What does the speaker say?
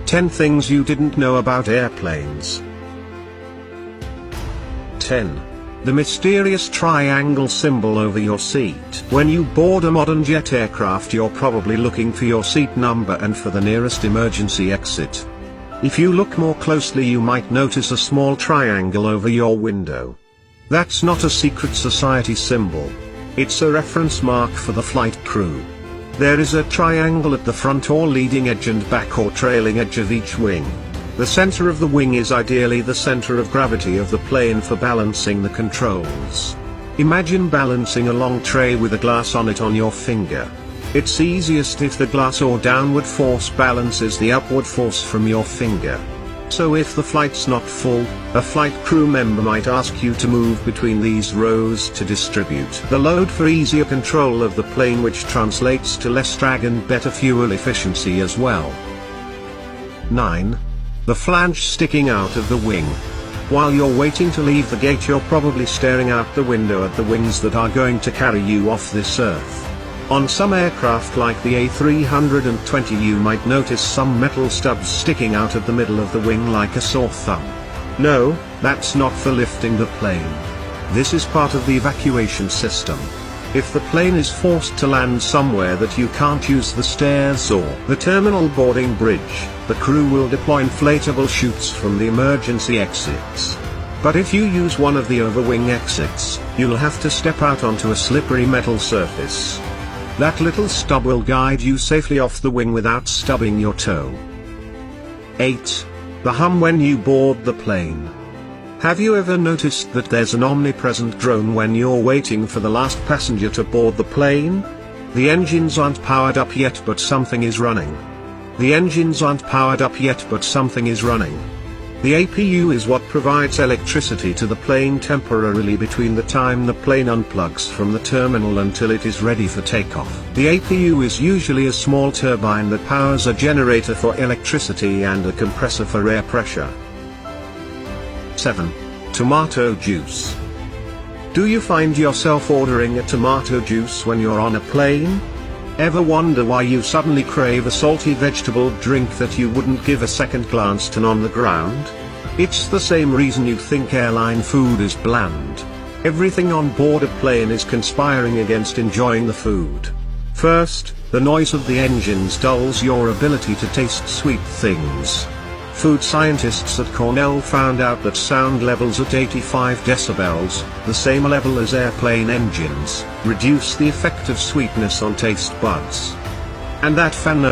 10 things you didn't know about airplanes. 10. The mysterious triangle symbol over your seat. When you board a modern jet aircraft, you're probably looking for your seat number and for the nearest emergency exit. If you look more closely, you might notice a small triangle over your window. That's not a secret society symbol. It's a reference mark for the flight crew. There is a triangle at the front or leading edge and back or trailing edge of each wing. The center of the wing is ideally the center of gravity of the plane for balancing the controls. Imagine balancing a long tray with a glass on it on your finger. It's easiest if the glass or downward force balances the upward force from your finger. So if the flight's not full, a flight crew member might ask you to move between these rows to distribute the load for easier control of the plane, which translates to less drag and better fuel efficiency as well. 9. The flange sticking out of the wing. While you're waiting to leave the gate, you're probably staring out the window at the wings that are going to carry you off this earth. On some aircraft like the A320, you might notice some metal stubs sticking out of the middle of the wing like a sore thumb. No, that's not for lifting the plane. This is part of the evacuation system. If the plane is forced to land somewhere that you can't use the stairs or the terminal boarding bridge, the crew will deploy inflatable chutes from the emergency exits. But if you use one of the overwing exits, you'll have to step out onto a slippery metal surface. That little stub will guide you safely off the wing without stubbing your toe. 8. The hum when you board the plane. Have you ever noticed that there's an omnipresent drone when you're waiting for the last passenger to board the plane? The engines aren't powered up yet, but something is running. The engines aren't powered up yet, but something is running. The APU is what provides electricity to the plane temporarily between the time the plane unplugs from the terminal until it is ready for takeoff. The APU is usually a small turbine that powers a generator for electricity and a compressor for air pressure. 7. Tomato juice. Do you find yourself ordering a tomato juice when you're on a plane? Ever wonder why you suddenly crave a salty vegetable drink that you wouldn't give a second glance to on the ground? It's the same reason you think airline food is bland. Everything on board a plane is conspiring against enjoying the food. First, the noise of the engines dulls your ability to taste sweet things. Food scientists at Cornell found out that sound levels at 85 decibels, the same level as airplane engines, reduce the effect of sweetness on taste buds. And that fan